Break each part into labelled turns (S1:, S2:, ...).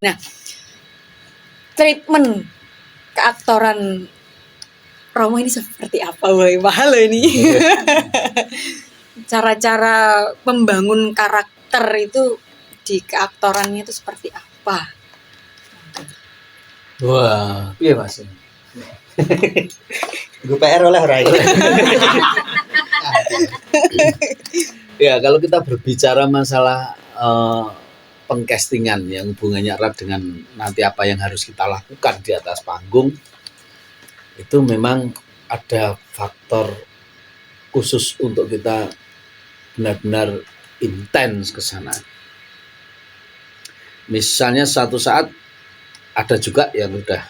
S1: Nah, treatment keaktoran Romo ini seperti apa, Woy? Mahal loh ini. Cara-cara membangun karakter itu di keaktorannya itu seperti apa?
S2: Wah, iya Mas.
S3: Gue PR oleh Rai.
S2: Ya, kalau kita berbicara masalah pengcastingan yang hubungannya erat dengan nanti apa yang harus kita lakukan di atas panggung, itu memang ada faktor khusus untuk kita benar-benar intens ke sana. Misalnya suatu saat ada juga yang udah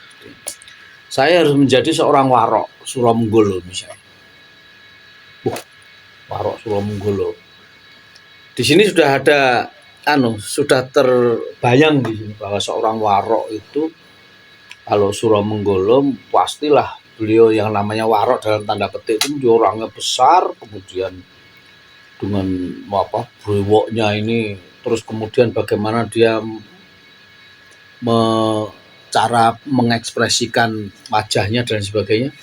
S2: saya harus menjadi seorang warok Suromenggolo misalnya. Warok Suromenggolo. Di sini sudah ada sudah terbayang di sini bahwa seorang warok itu kalau Suromenggolo pastilah beliau yang namanya warok dalam tanda petik itu dia orangnya besar, kemudian dengan brewoknya ini, terus kemudian bagaimana dia cara mengekspresikan wajahnya dan sebagainya.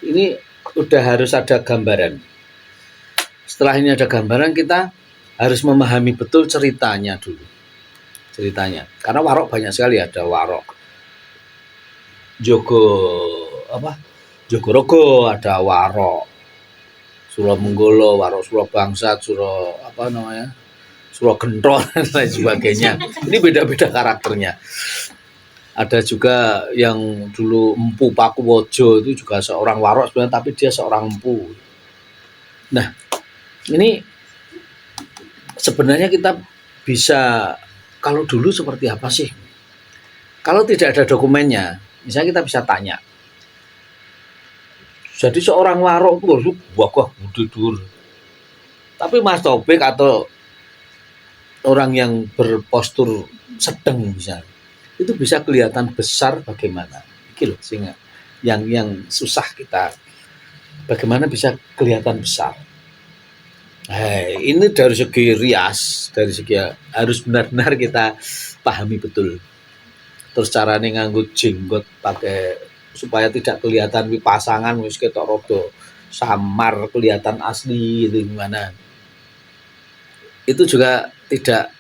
S2: Ini udah harus ada gambaran. Setelah ini ada gambaran, kita harus memahami betul ceritanya dulu. Ceritanya. Karena warok banyak sekali, ada warok Jogorogo, ada warok Suromenggolo, warok Surabangsat, Suragentron dan lain sebagainya. Ini beda-beda karakternya. Ada juga yang dulu Empu Pakuwojo, itu juga seorang warok sebenarnya, tapi dia seorang empu. Nah, ini sebenarnya kita bisa, kalau dulu seperti apa sih? Kalau tidak ada dokumennya, misalnya kita bisa tanya. Jadi seorang warok itu harus gagah budi dur. Tapi Mas Taufik atau orang yang berpostur sedang misalnya, itu bisa kelihatan besar bagaimana. Iki loh sehingga yang susah kita, bagaimana bisa kelihatan besar. Ini dari segi rias, dari segi harus benar-benar kita pahami betul. Terus carane nganggo jenggot pakai supaya tidak kelihatan pasangan wis ketok rada samar, kelihatan asli itu gimana. Itu juga tidak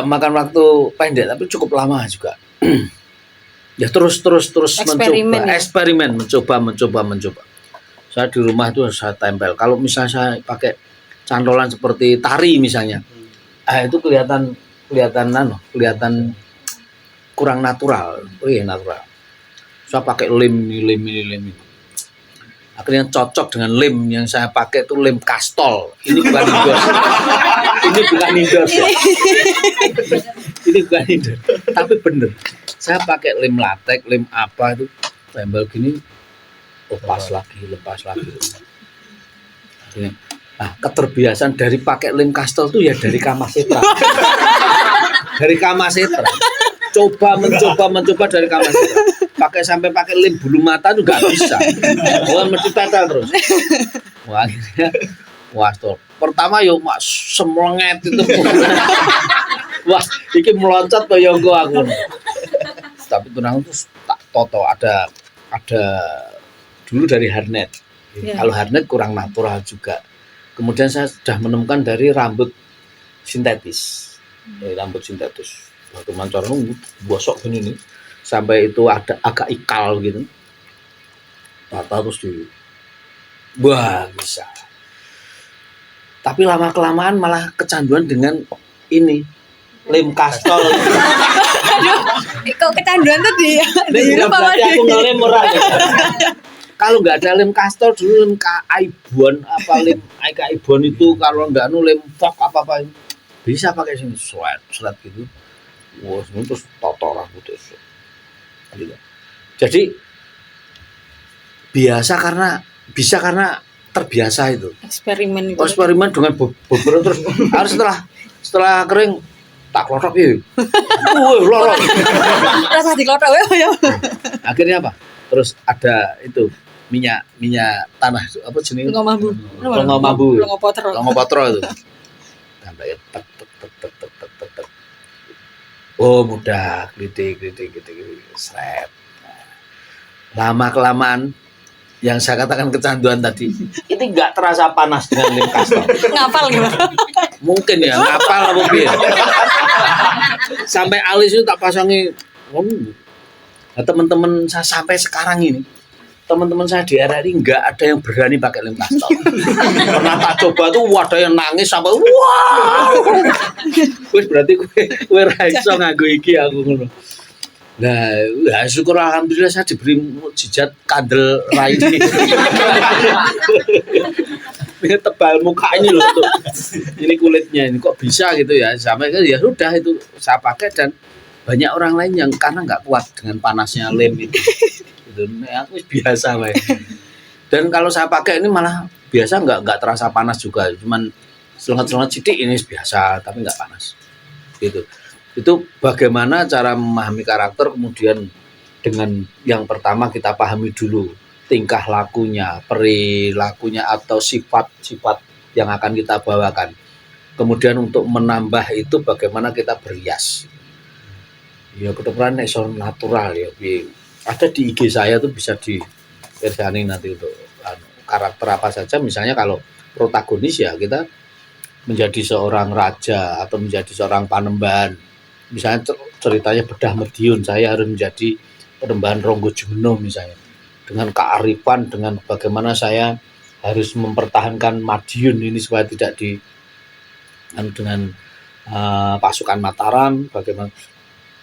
S2: makan waktu pendek, tapi cukup lama juga. Ya terus eksperimen, mencoba. Saya di rumah itu saya tempel. Kalau misalnya saya pakai cantolan seperti tari misalnya, itu kelihatan kurang natural. Natural. Saya pakai lem ini. Akhirnya cocok dengan lem yang saya pakai itu lem kastol. Ini bukan indos. Ini bukan indos. Ya. Ini bukan indos. Tapi bener. Saya pakai lem latek, lem apa itu tempel gini, lepas lagi. Nah, keterbiasaan dari pakai lem kastol itu ya dari Kamasetra. Dari Kamasetra. Mencoba dari Kamasetra. Sampai pakai lem bulu mata itu nggak bisa. Wah, mesti tetel terus. Wah, akhirnya pertama yo mak semlenget itu. Wah, iki meloncat kaya engko aku. Tapi tunang itu tak toto ada dulu dari harnet. Yeah. Kalau harnet kurang natural juga. Kemudian saya sudah menemukan dari rambut sintetis. Rambut sintetis. Waktu mancorong bosok gini nih. Sampai itu ada agak ikal gitu. Tata terus dulu. Wah, bisa. Tapi lama-kelamaan malah kecanduan dengan ini. Lem kastol.
S1: Kok kecanduan tuh dia?
S2: Berarti aku ngelem ora. Kalau nggak ada lem kastol dulu, lem Kaibon lem Kaibon itu kalau nggak lem fok apa bisa pakai sini seret gitu. Wah, terus toto rambut itu. Gitu. Jadi karena terbiasa itu.
S1: Eksperimen
S2: dengan beberapa terus harus setelah kering tak klothok ya. Lorok.
S1: Rasa diklothok ya.
S2: Akhirnya apa? Terus ada itu minyak tanah apa jenis?
S1: Longo mambu.
S2: Longo potro itu. sampai tek tek tek tek tek tek tek, tek. Oh mudah, kritik, seret. Lama kelamaan yang saya katakan kecanduan tadi, ini nggak terasa panas dengan lem kastel.
S1: Ngapal gimana?
S2: Mungkin ya, ngapal apa piye. Sampai alis itu tak pasangi. Nah, teman-teman saya sampai sekarang ini, teman-teman saya di RRI nggak ada yang berani pakai lem kastel. Pernah tak coba tuh ada yang nangis sampai wow. Wis berarti kowe ra iso nganggo iki aku ngono. Nah, ya syukur alhamdulillah saya diberi mukjizat kandel raini. Ini tebal muka ini loh tuh. Ini kulitnya ini kok bisa gitu ya. Sampai kan ya sudah itu saya pakai dan banyak orang lain yang karena nggak kuat dengan panasnya lem itu. Gitu. Nah, aku biasa lah. Dan kalau saya pakai ini malah biasa nggak terasa panas juga. Cuman selengat-selengat sidik ini biasa tapi nggak panas. Gitu. Itu bagaimana cara memahami karakter, kemudian dengan yang pertama kita pahami dulu tingkah lakunya, perilakunya atau sifat-sifat yang akan kita bawakan. Kemudian untuk menambah itu bagaimana kita berias. Ya kedokteran iso natural ya. Ada di IG saya tuh bisa diversiani nanti untuk karakter apa saja. Misalnya kalau protagonis ya kita menjadi seorang raja atau menjadi seorang panembahan. Misalnya ceritanya Bedah Mediun, saya harus menjadi penembahan Ronggo Jumeno misalnya. Dengan kearifan, dengan bagaimana saya harus mempertahankan Madiun ini supaya tidak dengan pasukan Mataram, bagaimana.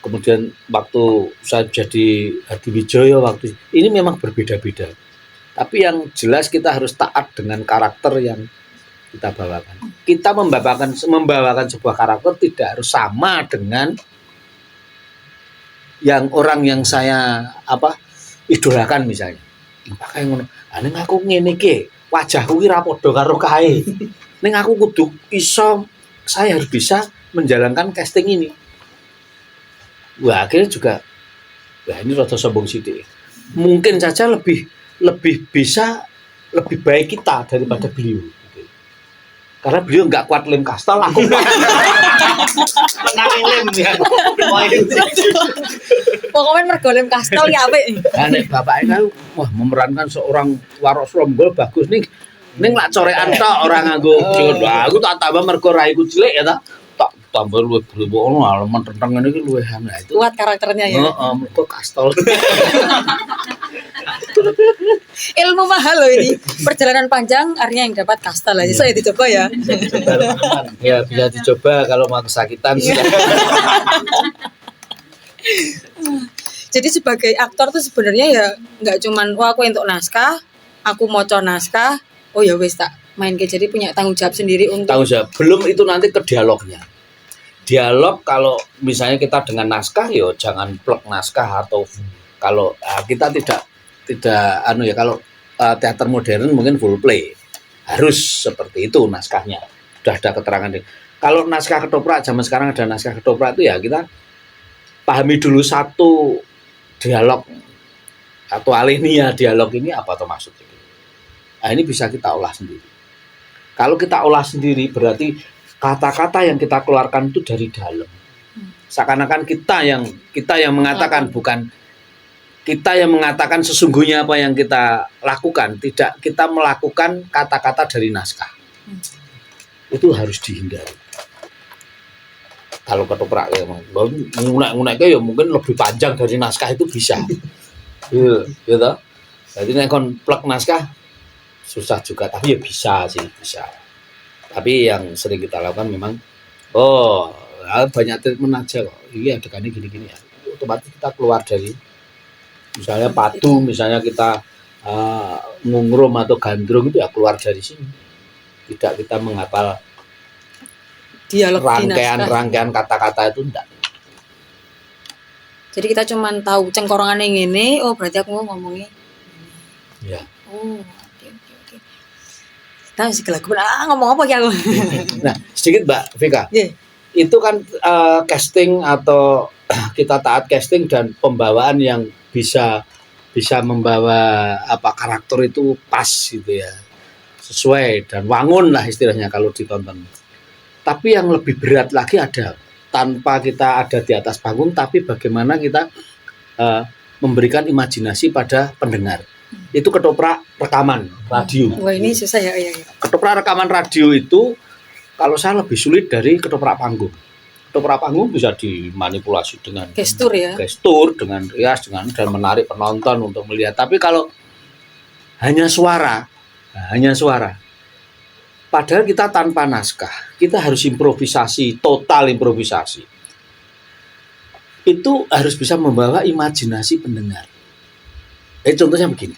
S2: Kemudian waktu saya jadi Hadiwijoyo waktu ini memang berbeda-beda. Tapi yang jelas kita harus taat dengan karakter yang kita bawakan. Kita membawakan sebuah karakter tidak harus sama dengan yang orang yang saya idolakan misalnya. Pakai ngono. Ah ning aku ngene iki, wajahku ki ra padha karo kae. Ning aku kudu saya harus bisa menjalankan casting ini. Wah, akhirnya juga ini rada sombong sithik. Mungkin saja lebih baik kita daripada beliau. Karena beliau nggak kuat lem kastel, aku kuat. Menang lem ya.
S1: Pokoknya mergo lem kastel ya apik.
S2: Nah, nek bapaknya wah memerankan seorang Warok Srombol bagus nih. Ning lak corekan tok ora nganggo jodoh. Aku tak tambah mergo raiku cilik ya ta. Tak tambah luwih brewok ono mententeng ngene iki luwih nah itu.
S1: Kuat karakternya ya.
S2: Heeh, mergo kastel.
S1: Ilmu mahal loh ini. Perjalanan panjang artinya yang dapat kastel aja. Saya dicoba ya.
S2: Ya bisa dicoba kalau mau kesakitan sih.
S1: Jadi sebagai aktor tuh sebenarnya ya nggak cuman aku untuk naskah, aku moco naskah, oh ya wes tak main ke jadi punya tanggung jawab sendiri untuk
S2: Tanggung jawab. Belum itu nanti ke dialognya. Dialog kalau misalnya kita dengan naskah ya jangan plek naskah atau kalau kita tidak kalau teater modern mungkin full play. Harus seperti itu naskahnya. Sudah ada keterangan. Kalau naskah ketoprak zaman sekarang ada naskah ketoprak itu ya kita pahami dulu satu dialog atau alinea dialog ini apa tuh maksudnya. Nah, ini bisa kita olah sendiri. Kalau kita olah sendiri berarti kata-kata yang kita keluarkan itu dari dalam. Seakan-akan kita yang mengatakan bukan kita yang mengatakan sesungguhnya apa yang kita lakukan, tidak kita melakukan kata-kata dari naskah. Itu harus dihindari. Kalau ketoprak ya, ngunek-ngunek ya mungkin lebih panjang dari naskah itu bisa. Iya, gitu. Jadi nek kon plek naskah susah juga, tapi ya bisa sih, bisa. Tapi yang sering kita lakukan memang banyak treatment aja kok. Iya adegannya gini-gini ya. Otomatis kita keluar dari misalnya padu, misalnya kita ngungrum atau gandrung itu ya keluar dari sini. Tidak kita menghafal
S1: dialog
S2: rangkaian kata-kata itu enggak.
S1: Jadi kita cuma tahu cengkorongan yang ini, oh berarti aku mau ngomongnya.
S2: Ya.
S1: Oh, oke. Tahu sih kalau ngomong apa ya aku.
S2: Nah, sedikit Mbak Vika.
S1: Yeah.
S2: Itu kan casting atau kita taat casting dan pembawaan yang bisa membawa karakter itu pas gitu ya. Sesuai dan wangun lah istilahnya kalau ditonton. Tapi yang lebih berat lagi ada tanpa kita ada di atas panggung, tapi bagaimana kita memberikan imajinasi pada pendengar. Itu ketoprak rekaman radio.
S1: Wah, ini susah ya.
S2: Ketoprak rekaman radio itu kalau saya lebih sulit dari ketoprak panggung. Ketoprak panggung bisa dimanipulasi dengan
S1: Gestur ya.
S2: gestur, dengan rias, dan menarik penonton untuk melihat. Tapi kalau hanya suara, padahal kita tanpa naskah, kita harus improvisasi, total improvisasi. Itu harus bisa membawa imajinasi pendengar. Contohnya begini.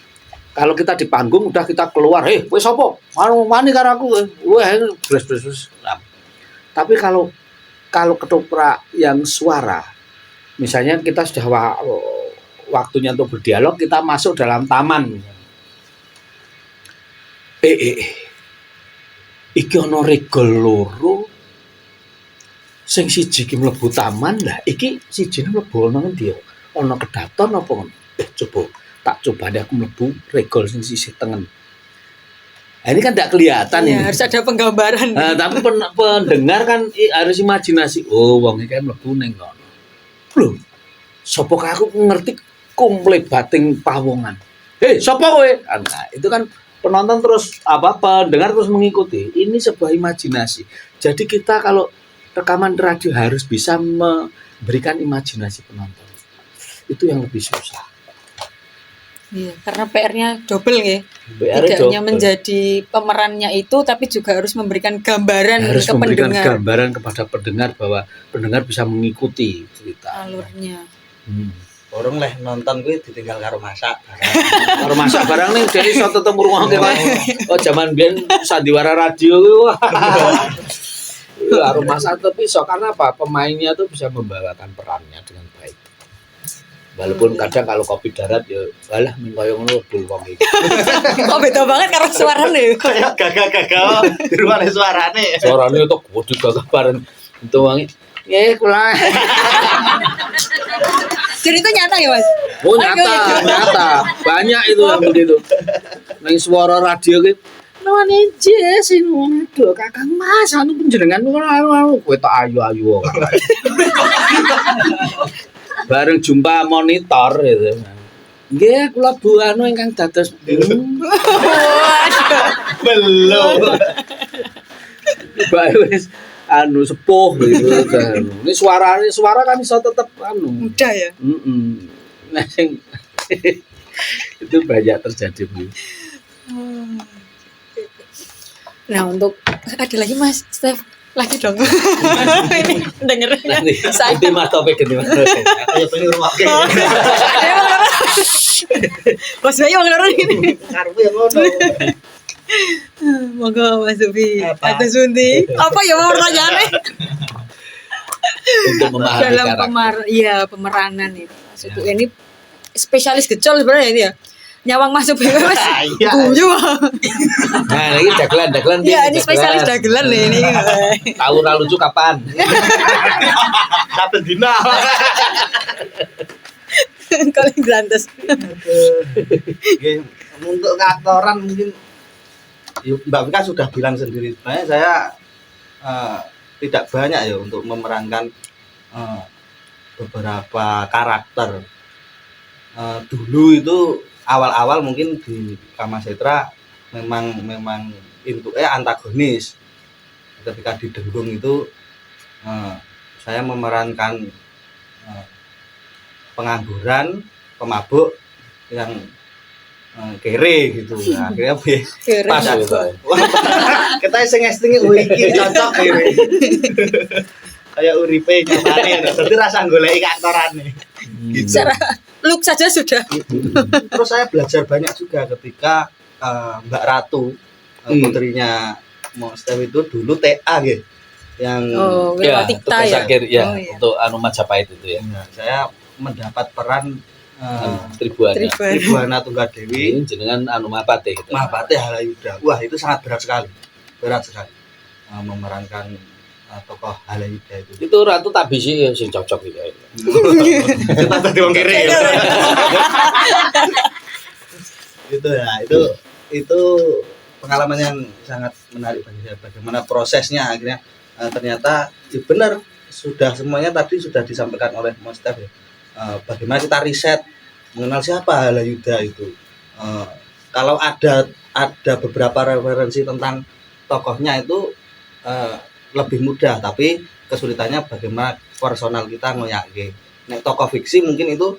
S2: Kalau kita di panggung udah kita keluar, wes sopo, mani karo aku, bres. Tapi kalau ketoprak yang suara, misalnya kita sudah waktunya untuk berdialog, kita masuk dalam taman. Iki ana regol loro sing siji ki mlebu taman lah, iki sijine mlebu ana ngendi ya? Ana kedaton apa ngono? Coba deh aku mlebu regol sing sisi tengen. Nah, ini kan tidak kelihatan
S1: Ya,
S2: ini.
S1: harus ada penggambaran.
S2: Nah, tapi pendengar kan harus imajinasi. Oh, wong iki mlebu ning ngono. Lho, sapa aku ngerti kumple bating pawongan. Sapa kowe? Nah, itu kan penonton terus pendengar terus mengikuti. Ini sebuah imajinasi. Jadi kita kalau rekaman radio harus bisa memberikan imajinasi penonton. Itu yang lebih susah.
S1: Iya, karena PR-nya double ya.
S2: PR-nya
S1: Tidak hanya
S2: double.
S1: menjadi pemerannya itu, tapi juga harus memberikan gambaran
S2: Harus
S1: ke
S2: memberikan
S1: pendengar
S2: gambaran kepada pendengar bahwa pendengar bisa mengikuti cerita.
S1: alurnya.
S3: Orang leh nonton kuwi ditinggal karo masak.
S2: Karo masak barang nih jadi iso tetep ngrungokke wae. Oh, zaman biyen sandiwara radio kuwi wah. Karo masak tapi iso karena apa? Pemainnya tuh bisa membawakan perannya dengan baik. Walaupun kadang kalau kopi darat ya alah min koyo ngono bul wong iki.
S1: Kok beda banget karo suarane.
S3: Kayak gagah-gagah di rumah suarane.
S2: Suarane tuh kudu gagah bareng itu wangi. Kula.
S1: Jadi itu nyata ya, Mas?
S2: Oh, nyata. Banyak itu yang begitu. Nang suara radio ki None jes ngono aduh Kakang Mas anu panjenengan kowe tok ayu-ayu kok. Bareng jumpa monitor gitu. Nggih, kula Bu anu ingkang dados
S3: Belum.
S2: Bae wis anu sepuh gitu kan. Ini suara kan iso tetep anu.
S1: Mudah ya.
S2: Nah, sing itu banyak terjadi Bu.
S1: Nah, untuk ada lagi Mas Steph lagi dong. Ini dengerin ya.
S2: Nanti
S1: Saya
S2: ganti mas topik.
S3: Aku ya pengen rumah ke.
S1: Mas Bayu mau ngeluarin ini.
S3: Karepku ya ngono.
S1: Monggo Mas Ubi.
S3: Apa?
S1: Atas Sunti. Apa ya mau pertanyaannya?
S2: Untuk memahami
S1: Dalam
S2: karakter.
S1: pemeranan itu. Maksudku ini spesialis gecol sebenarnya ini ya. Nyawang masuk Mas.
S3: Iya.
S1: Guyu.
S2: Nah, ini dagelan
S1: Iya, ini spesialis dagelan nih ini.
S2: Tahu ra lucu kapan?
S3: Saben dina.
S1: Kalau yang grantes.
S3: Nggih, untuk keaktoran mungkin Mbak Vika sudah bilang sendiri. Sebenarnya saya tidak banyak ya untuk memerankan beberapa karakter. Dulu itu awal-awal mungkin di Kamasetra memang antagonis. Ketika di Dengung itu saya memerankan pengangguran, pemabuk yang kere gitu. Nah, akhirnya
S1: Kere.
S3: pas
S2: Gitu.
S3: kita iseng-iseng iki cocok kere. Kayak uripe nyatane, berarti rasa goleki keaktorane. Gitu.
S1: Secara look saja sudah.
S3: Terus saya belajar banyak juga ketika Mbak Ratu putrinya Mo Steph itu dulu TA gitu. Yang
S1: Oh,
S2: Ya,
S1: Wirwatikta
S2: untuk
S1: ya.
S2: Sakir ya,
S1: Oh, iya.
S2: untuk anu Majapahit itu ya.
S3: saya mendapat peran
S2: Tribuana.
S1: Tribuan.
S3: Tribuana Tunggadewi
S2: Ini jenengan anu Mapate gitu.
S3: Mahapati Halayuda. Wah, itu sangat berat sekali. Berat sekali. Memerankan tokoh Halayuda itu.
S2: Itu Ratu Tabisi ya sing cocok gitu.
S3: Kita tadi wong kiri. Itu ya, itu pengalaman yang sangat menarik bagi saya. Bagaimana prosesnya akhirnya ternyata ya benar, sudah semuanya tadi sudah disampaikan oleh Mas Stef ya. Bagaimana kita riset mengenal siapa Halayudha itu. Kalau ada beberapa referensi tentang tokohnya itu lebih mudah, tapi kesulitannya bagaimana personal kita ngoyake. Nek tokoh fiksi mungkin itu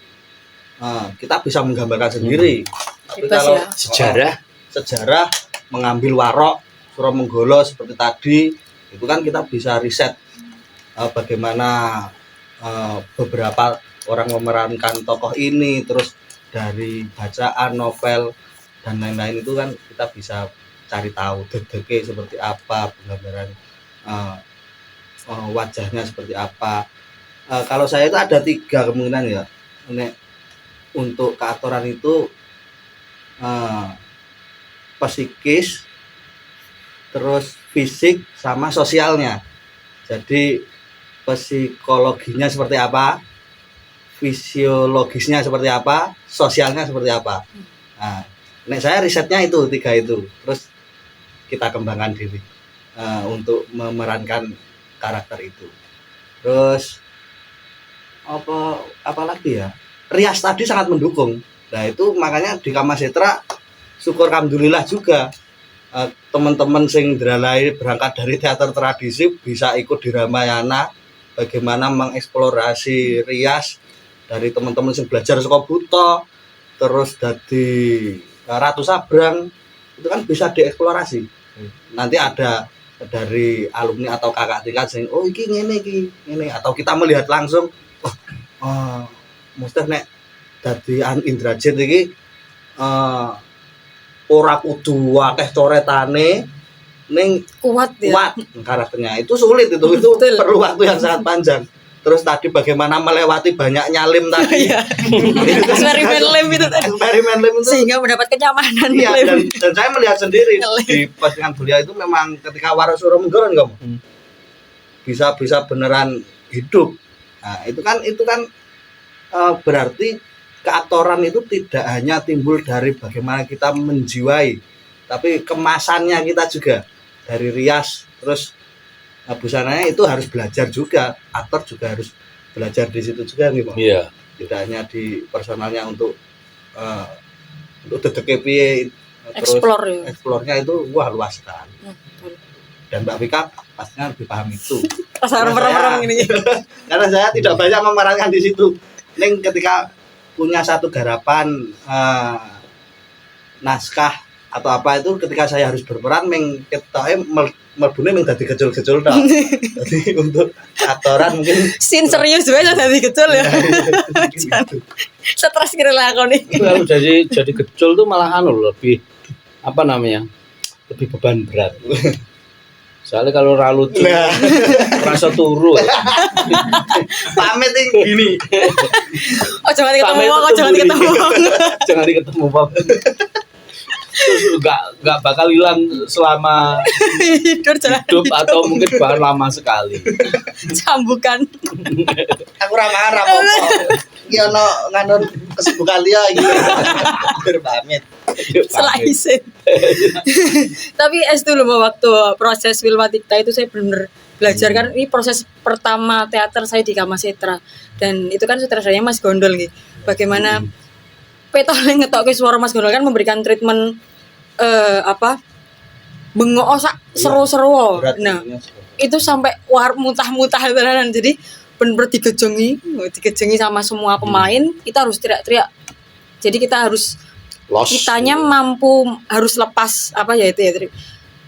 S3: kita bisa menggambarkan sendiri. Tapi
S1: Bebas
S3: kalau
S1: ya.
S2: Sejarah
S3: mengambil Warok, Suromenggolo seperti tadi, itu kan kita bisa riset bagaimana beberapa orang memerankan tokoh ini, terus dari bacaan novel dan lain-lain itu kan kita bisa cari tahu dedeke seperti apa, penggambaran wajahnya seperti apa. Kalau saya itu ada 3 kemungkinan ya. Nek untuk keaktoran itu psikis, terus fisik sama sosialnya. Jadi psikologinya seperti apa, fisiologisnya seperti apa, sosialnya seperti apa. Nah, nek saya risetnya itu 3 itu, terus kita kembangkan diri untuk memerankan karakter itu. Terus apa lagi ya? Rias tadi sangat mendukung. Nah itu makanya di Kamasetra syukur alhamdulillah juga teman-teman sing dralai berangkat dari teater tradisi bisa ikut di Ramayana, bagaimana mengeksplorasi rias dari teman-teman yang belajar saka buta terus dari Ratu Sabrang, itu kan bisa dieksplorasi. Nanti ada dari alumni atau kakak tingkat sing iki ngene atau kita melihat langsung mesti nek dadi Indrajit iki ora kudu akeh coretane ning
S1: Kuat ya.
S3: kuat karakternya. Itu sulit itu
S1: Betul.
S3: perlu waktu yang sangat panjang. Terus tadi bagaimana melewati banyaknya lem tadi.
S1: Iya. Eksperimen lem itu tadi.
S3: Eksperimen lem itu.
S1: Sehingga mendapat kenyamanan
S3: Iya,
S1: lem.
S3: dan saya melihat sendiri
S1: Lem.
S3: di postingan beliau itu memang ketika Warok Suromenggolo kamu bisa beneran hidup. Nah, itu kan berarti keaktoran itu tidak hanya timbul dari bagaimana kita menjiwai, tapi kemasannya kita juga dari rias, terus busananya itu harus belajar juga, aktor juga harus belajar di situ juga nih Pak.
S2: Iya.
S3: Tidak hanya di personalnya untuk dedeke piye, terus
S1: Explore ya.
S3: eksplornya itu wah luas sekali.
S1: Betul.
S3: Dan Mbak Vika pastinya lebih paham itu.
S1: Pasar merem-merem ini.
S3: Karena saya tidak banyak memerankan di situ. Neng ketika punya satu garapan naskah atau apa itu, ketika saya harus berperan meng ketoke melbune meng dadi gejol-gejol tok. Jadi untuk aktoran mungkin
S1: Scene serius banget tadi kecil ya.
S3: gitu.
S1: Stres kira lakoni.
S2: Kalau jadi gejol tuh malah lebih apa namanya? Lebih beban berat. Soalnya kalau ora lucu
S3: Nah,
S2: rasa turu.
S3: pamit nih gini.
S1: Oh jangan ketemu
S2: Sampai
S1: wong, jangan
S2: ketemu
S1: ketemu wong.
S2: Jangan ketemu Bang. Terus enggak bakal hilang selama
S1: Hidur jangan
S2: hidup atau mungkin bahkan lama sekali.
S1: cambukan.
S3: Aku ora marah apa. Iki ono nganun kesibukan dia iki. Berpamit.
S1: Selain. Tapi dulu waktu proses Wilmatikta itu saya benar belajar kan, ini proses pertama teater saya di Kamasetra, dan itu kan sutradaranya Mas Gondol gitu. Bagaimana petole ngetokke suara Mas Gondol kan memberikan treatment bengok seru-seru.
S3: Berat
S1: Nah,
S3: ini.
S1: itu sampai war muntah-muntah tenan. Jadi bener-bener digejengi sama semua pemain, kita harus teriak-teriak. Jadi kita harus kitanya mampu harus lepas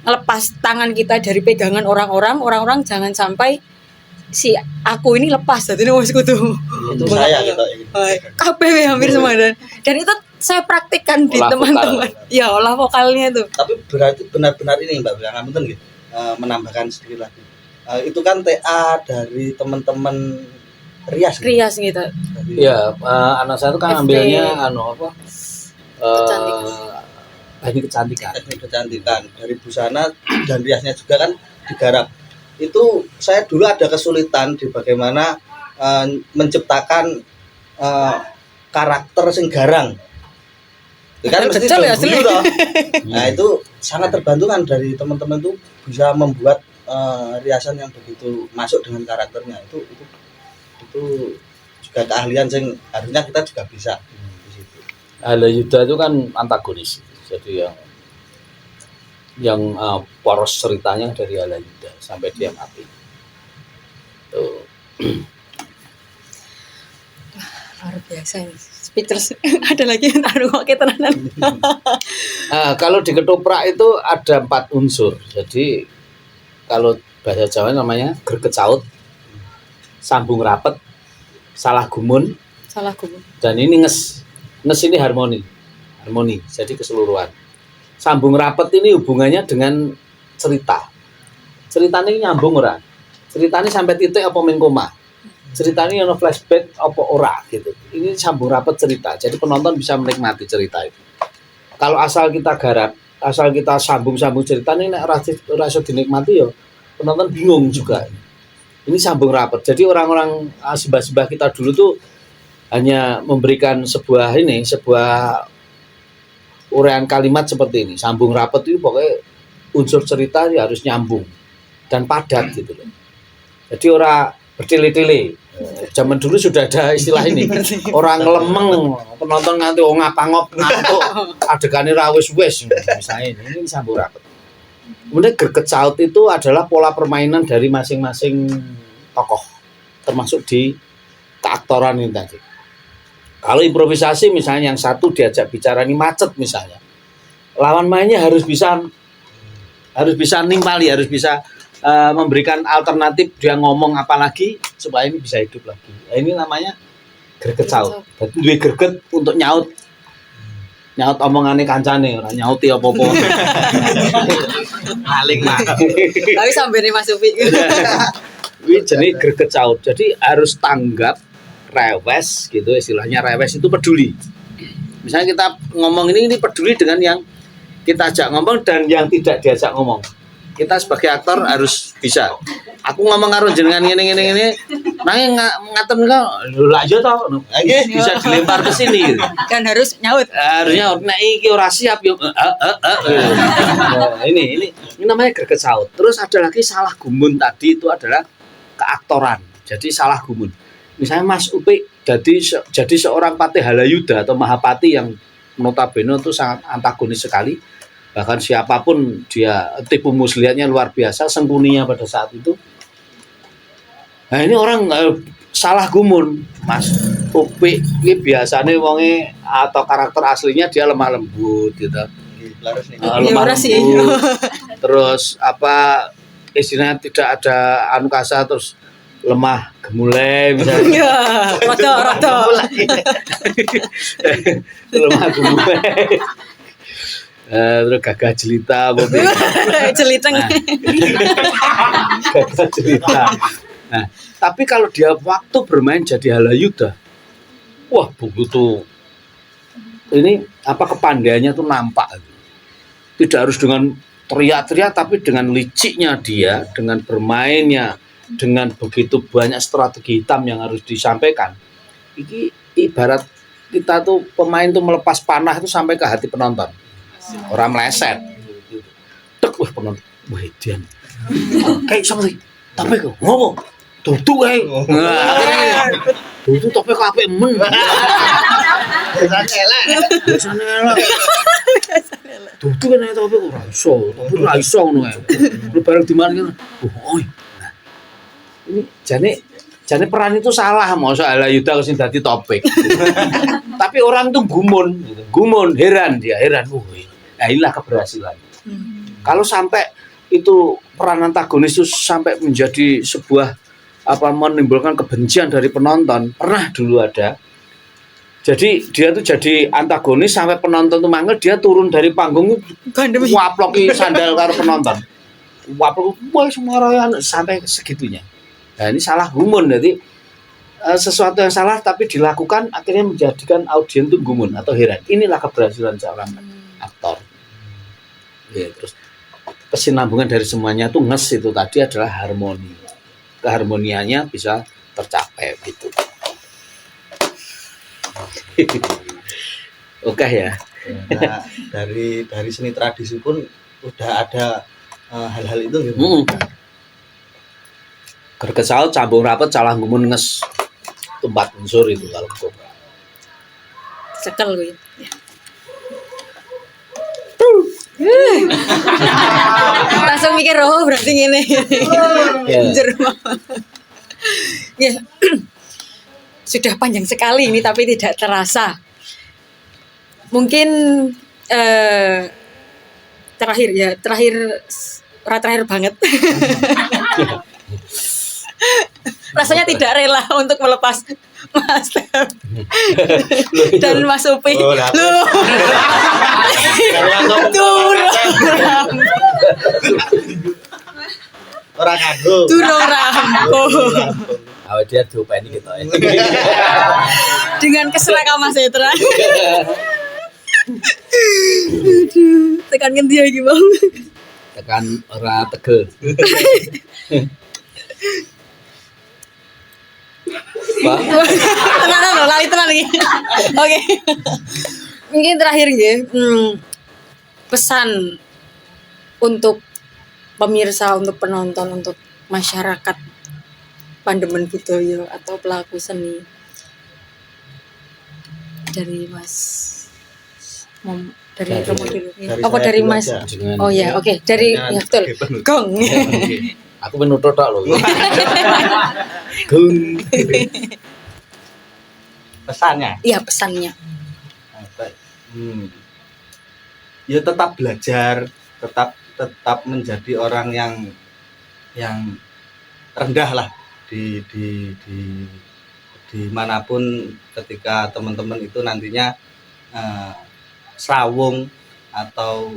S1: lepas tangan kita dari pegangan orang-orang jangan sampai si aku ini lepas jadi wis kudu
S3: Itu saya gitu.
S1: kabeh hampir semua dan itu saya praktikkan di
S2: Olah
S1: teman-teman ya olah vokalnya tuh.
S3: Tapi berarti benar-benar ini Mbak Bang Ngapunten gitu. Menambahkan sedikit lagi. Itu kan TA dari teman-teman Rias.
S1: Rias gitu.
S3: Dari-
S2: Iya, anak saya itu kan
S1: FD.
S2: ambilnya
S1: Kecantikan.
S2: teknik kecantikan.
S3: teknik kecantikan dari busana dan riasnya juga kan digarap. Itu saya dulu ada kesulitan di bagaimana menciptakan karakter sing garang. Itu kan mesti
S1: Kecil ya,
S3: dulu
S1: asli.
S3: toh. Nah itu sangat terbantu kan dari teman-teman itu bisa membuat riasan yang begitu masuk dengan karakternya itu juga keahlian yang harusnya kita juga bisa di situ.
S2: Halayudha itu kan antagonis, jadi yang poros ceritanya dari Halayudha sampai dia mati. Tuh.
S1: Luar biasa ini. Speakers ada lagi yang taruh kok tenanan.
S2: Kalau di ketoprak itu ada 4 unsur. Jadi kalau bahasa Jawa namanya greget-saut, sambung rapet, salah gumun, dan ini nges. Nges ini harmoni. Jadi keseluruhan. Sambung rapet ini hubungannya dengan cerita. Ceritanya nyambung ora. Ceritanya sampai titik apa mengkoma. Ceritanya ono flashback apa ora gitu. Ini sambung rapat cerita. Jadi penonton bisa menikmati cerita itu. Kalau asal kita garap, asal kita sambung-sambung cerita ini nek ora iso dinikmati ya penonton bingung juga. Ini sambung rapat. Jadi orang-orang simbah-simbah kita dulu tuh hanya memberikan sebuah uraian kalimat seperti ini. Sambung rapat itu pokoknya unsur cerita ya harus nyambung dan padat gitu loh. Jadi orang bertele-tele. Zaman dulu sudah ada istilah ini. Orang lemeng, penonton nganti ngapa-ngop ngantuk, adegannya ra wis-wis misalnya ini sambung rapat. Kemudian greget-saut itu adalah pola permainan dari masing-masing tokoh, termasuk di keaktoran ini tadi. Kalau improvisasi misalnya yang satu diajak bicara ini macet misalnya. Lawan mainnya harus bisa nimpali, harus bisa memberikan alternatif dia ngomong apa lagi supaya ini bisa hidup lagi. Ini namanya greget-saut. Jadi duwe greget untuk nyaut omongane kancane, ora nyauti apa-apa.
S3: Paling mah.
S1: Tapi sambil Mas Upi.
S2: Ini jenis greget-saut. Jadi harus tanggap, rewes gitu istilahnya. Rewes itu peduli. Misalnya kita ngomong ini peduli dengan yang kita ajak ngomong dan yang tidak diajak ngomong. Kita sebagai aktor harus bisa. Aku ngomong karo jenengan ngene nanging ngaten kok lho lak yo to. Bisa dilempar ke sini gitu.
S1: Kan harus nyaut.
S2: Harusnya nek iki ora siap yo ini namanya greget-saut. Terus ada lagi salah gumun tadi itu adalah keaktoran. Jadi salah gumun. Misalnya Mas Upik jadi seorang Patih Halayudha atau Mahapati yang notabene itu sangat antagonis sekali. Bahkan siapapun dia tipu muslihatnya luar biasa, sengkuninya pada saat itu. Nah ini orang salah gumun. Mas Upik ini biasanya wonge atau karakter aslinya dia lemah lembut gitu. Lemah lembut. Terus apa istilahnya tidak ada anukasa terus lemah gemulai misalnya.
S1: Rada.
S2: Lemah gemulai. Terus gagah jelita
S1: Jeliteng.
S2: Gagah jelita. Nah, tapi kalau dia waktu bermain jadi Halayudha, wah begitu ini apa kepandaiannya tuh nampak. Tidak harus dengan teriak-teriak, tapi dengan liciknya dia, dengan bermainnya, dengan begitu banyak strategi hitam yang harus disampaikan. Ini ibarat kita tuh pemain tuh melepas panah itu sampai ke hati penonton. Orang meleset. Tek wah penonton. Wah Dian. Kayak sama sih. Tapi kok ngopo? Duduk ae. Duduk tapi kok apik men. Biasane elek. Duduk kan tapi kok ora iso. Tapi ora iso ngono ae. Lu bareng diman ngono. Oh. Ini jane peran itu salah mosok Halayudha sing dadi topik. Tapi orang tuh gumun, heran. Nah inilah keberhasilan. Kalau sampai itu peran antagonis itu sampai menjadi sebuah menimbulkan kebencian dari penonton, pernah dulu ada. Jadi dia tuh jadi antagonis sampai penonton tuh mangkel, dia turun dari panggung waploki sandal karo penonton. Waplok semua rayan sampai segitunya. Nah ini salah gumun, jadi sesuatu yang salah tapi dilakukan akhirnya menjadikan audiens tuh gumun atau heran. Inilah keberhasilan seorang aktor. Ya, terus kesinambungan dari semuanya tuh nges itu tadi adalah harmoni. Keharmoniannya bisa tercapai gitu. Oke ya.
S3: Nah, dari seni tradisi pun udah ada hal-hal itu gitu.
S2: Greget saut cambung rapet calah ngumun nges. Tempat unsur itu kalau kobra.
S1: Cekel gue. Langsung mikir berarti gini. Ya. Sudah panjang sekali ini tapi tidak terasa. Mungkin terakhir banget. Rasanya tidak rela untuk melepas Mas Tep dan Mas Upi.
S3: Orang kanggo.
S1: Durung rampung.
S2: Awak dia diopeni gitu ya.
S1: Dengan keserakaman Mas Etra. Tekan ngendi iki, Bang?
S2: Tekan ora tegel.
S1: Tenang, lali tenan iki. Oke. Mungkin terakhir nggih, pesan untuk pemirsa, untuk penonton, untuk masyarakat Pandemen budaya atau pelaku seni dari Mas dari Romo dulu. Apa dari Mas? Oh ya, oke. Dari ya betul. Gong.
S2: Aku menutut tok lho. Gung.
S3: Pesannya.
S1: Iya, pesannya.
S3: Ya tetap belajar, tetap menjadi orang yang rendah lah di manapun ketika teman-teman itu nantinya srawung atau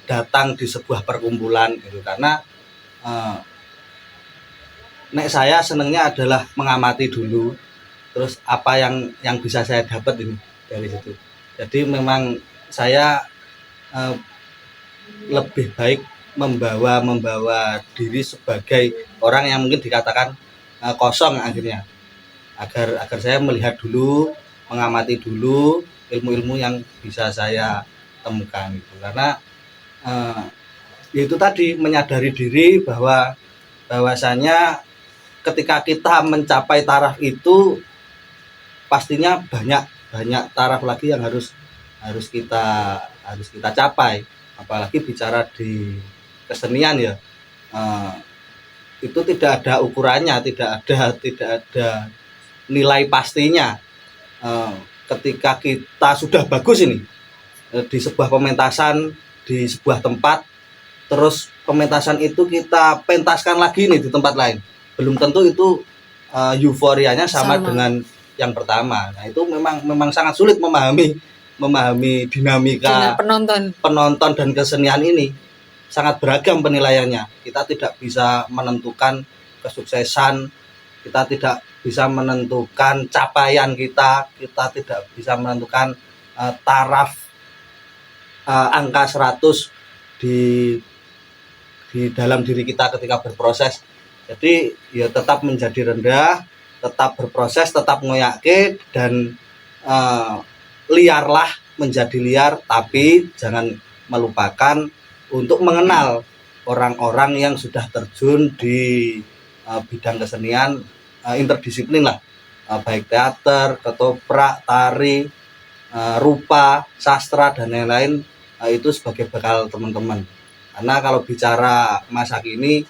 S3: datang di sebuah perkumpulan gitu, karena nek saya senengnya adalah mengamati dulu terus apa yang bisa saya dapat ini dari situ. Jadi memang saya lebih baik membawa diri sebagai orang yang mungkin dikatakan kosong akhirnya, agar saya melihat dulu, mengamati dulu ilmu-ilmu yang bisa saya temukan gitu. Karena itu tadi menyadari diri bahwasanya ketika kita mencapai taraf itu pastinya banyak taraf lagi yang harus kita capai, apalagi bicara di kesenian ya, itu tidak ada ukurannya, tidak ada nilai pastinya. Ketika kita sudah bagus ini di sebuah pementasan di sebuah tempat, terus pementasan itu kita pentaskan lagi nih di tempat lain, belum tentu itu euforianya sama dengan yang pertama. Nah itu memang sangat sulit memahami dinamika penonton dan kesenian ini. Sangat beragam penilaiannya. Kita tidak bisa menentukan kesuksesan, kita tidak bisa menentukan capaian kita tidak bisa menentukan taraf angka 100 di dalam diri kita ketika berproses. Jadi ya tetap menjadi rendah, tetap berproses, tetap ngoyake, dan liarlah, menjadi liar, tapi jangan melupakan untuk mengenal orang-orang yang sudah terjun di bidang kesenian interdisiplin lah, baik teater, ketoprak, tari, rupa, sastra, dan lain-lain, itu sebagai bekal teman-teman. Karena kalau bicara masa kini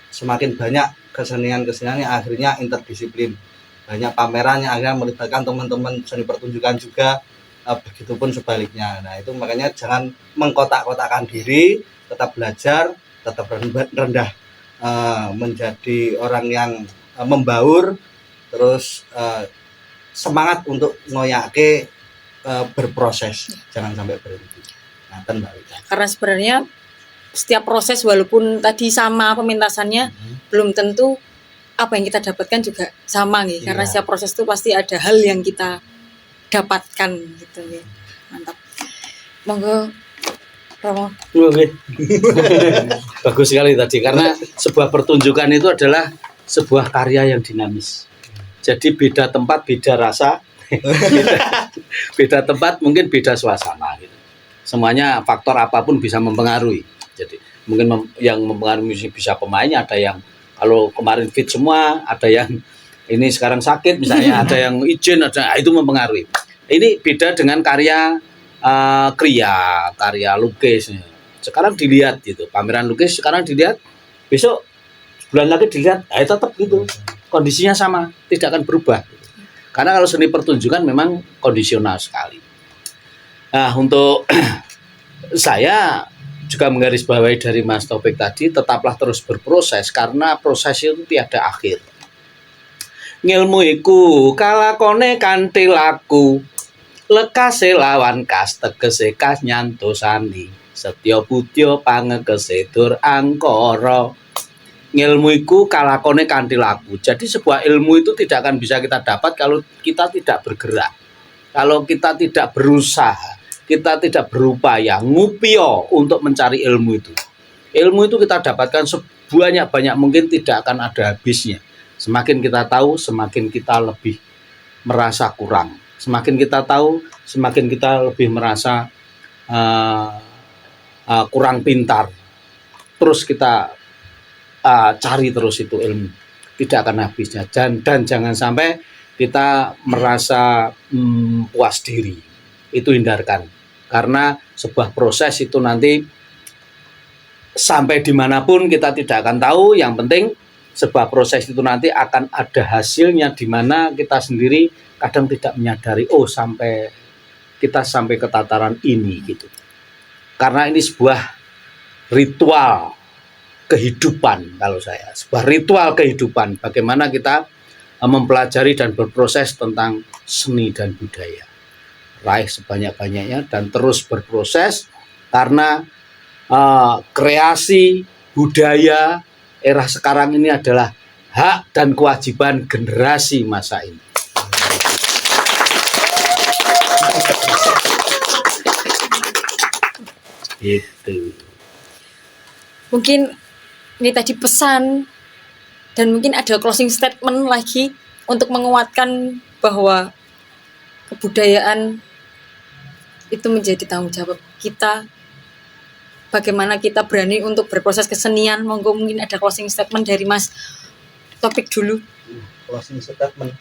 S3: semakin banyak kesenian-kesenian yang akhirnya interdisiplin, banyak pameran yang akhirnya melibatkan teman-teman seni pertunjukan juga, begitupun sebaliknya. Nah itu makanya jangan mengkotak-kotakan diri, tetap belajar, tetap rendah, menjadi orang yang membaur, terus semangat untuk ngoyake, berproses, jangan sampai berhenti. Nah,
S1: karena sebenarnya setiap proses walaupun tadi sama pementasannya, belum tentu apa yang kita dapatkan juga sama nih, karena setiap proses itu pasti ada hal yang kita dapatkan gitu ya. Mantap. Monggo Romo.
S2: Oke. Bagus sekali tadi, karena sebuah pertunjukan itu adalah sebuah karya yang dinamis. Jadi beda tempat beda rasa, beda tempat mungkin beda suasana gitu. Semuanya faktor apapun bisa mempengaruhi. Jadi mungkin yang mempengaruhi bisa pemainnya, ada yang kalau kemarin fit semua, ada yang ini sekarang sakit misalnya, ada yang izin, itu mempengaruhi. Ini beda dengan karya karya lukis. Sekarang dilihat gitu, pameran lukis sekarang dilihat, besok bulan lagi dilihat, tetap gitu, kondisinya sama, tidak akan berubah. Karena kalau seni pertunjukan memang kondisional sekali. Nah, untuk saya juga menggarisbawahi dari Mas Taufik tadi, tetaplah terus berproses karena proses itu tiada akhir. Ngilmu iku kalakone kanthi laku, lekase lawan kas tegese kas nyantosani, setya budya pangekese dur angkara. Ilmu itu kalakone kanthi laku. Jadi sebuah ilmu itu tidak akan bisa kita dapat kalau kita tidak bergerak. Kalau kita tidak berusaha, kita tidak berupaya, ngupio untuk mencari ilmu itu. Ilmu itu kita dapatkan sebanyak-banyak mungkin, tidak akan ada habisnya. Semakin kita tahu, semakin kita lebih merasa kurang. Semakin kita tahu, semakin kita lebih merasa kurang pintar. Terus kita cari terus itu ilmu, tidak akan habisnya. Dan jangan sampai kita merasa puas diri, itu hindarkan, karena sebuah proses itu nanti sampai dimanapun kita tidak akan tahu. Yang penting sebuah proses itu nanti akan ada hasilnya, di mana kita sendiri kadang tidak menyadari, sampai kita sampai ke tataran ini gitu. Karena ini sebuah ritual kehidupan, kalau saya sebuah ritual kehidupan, bagaimana kita mempelajari dan berproses tentang seni dan budaya. Raih sebanyak-banyaknya dan terus berproses, karena kreasi budaya era sekarang ini adalah hak dan kewajiban generasi masa ini. Gitu.
S1: Mungkin ini tadi pesan, dan mungkin ada closing statement lagi untuk menguatkan bahwa kebudayaan itu menjadi tanggung jawab kita. Bagaimana kita berani untuk berproses kesenian. Monggo mungkin ada closing statement dari Mas Taufik dulu.
S3: Closing statement.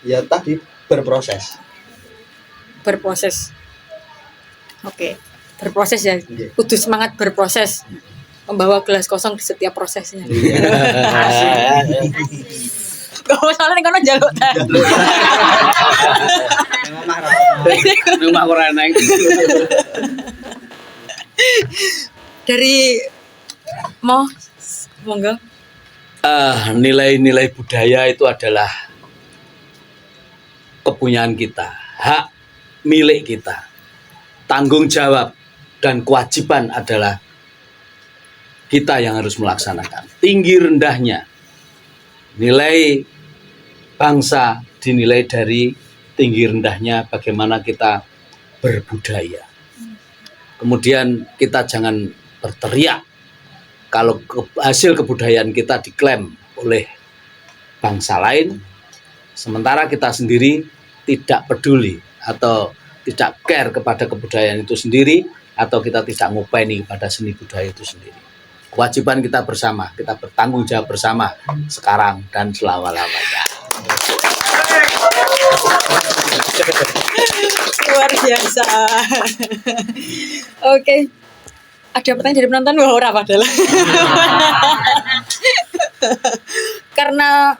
S3: Ya tadi berproses.
S1: Oke. Berproses ya, kudu semangat berproses, membawa gelas kosong di setiap prosesnya. Gak usah nih kono jaluk teh.
S2: Rumah ora nang.
S1: Dari monggo.
S2: Nilai-nilai budaya itu adalah kepunyaan kita, hak milik kita. Tanggung jawab dan kewajiban adalah kita yang harus melaksanakan. Tinggi rendahnya nilai bangsa dinilai dari tinggi rendahnya bagaimana kita berbudaya. Kemudian kita jangan berteriak kalau hasil kebudayaan kita diklaim oleh bangsa lain, sementara kita sendiri tidak peduli atau tidak care kepada kebudayaan itu sendiri, atau kita tidak ngopeni pada seni budaya itu sendiri. Kewajiban kita bersama, kita bertanggung jawab bersama sekarang dan selama-lamanya.
S1: Luar biasa. Oke. Ada pertanyaan dari penonton? Wah, ora padahal. Karena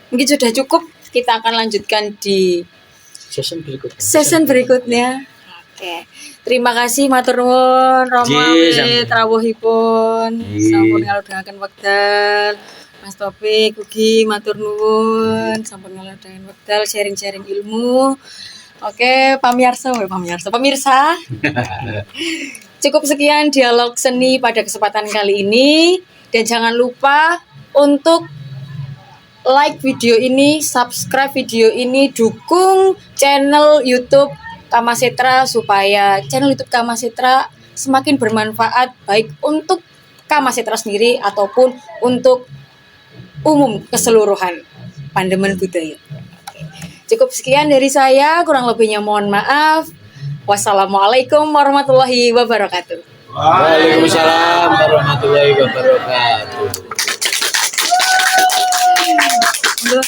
S1: mungkin sudah cukup, kita akan lanjutkan di season berikutnya. Oke. Terima kasih matur nuwun Rama wit rawuhipun. Sampun ngalodhangaken wekdal. Mas Taufik ugi matur nuwun sampun ngalodhangaken wekdal sharing-sharing ilmu. Oke, pemirsa. Cukup sekian dialog seni pada kesempatan kali ini, dan jangan lupa untuk like video ini, subscribe video ini, dukung channel YouTube Kamasetra supaya channel YouTube Kamasetra semakin bermanfaat baik untuk Kamasetra sendiri ataupun untuk umum keseluruhan pandemen budaya. Cukup sekian dari saya, kurang lebihnya mohon maaf. Wassalamualaikum warahmatullahi wabarakatuh.
S2: Waalaikumsalam warahmatullahi wabarakatuh.
S1: Aduh,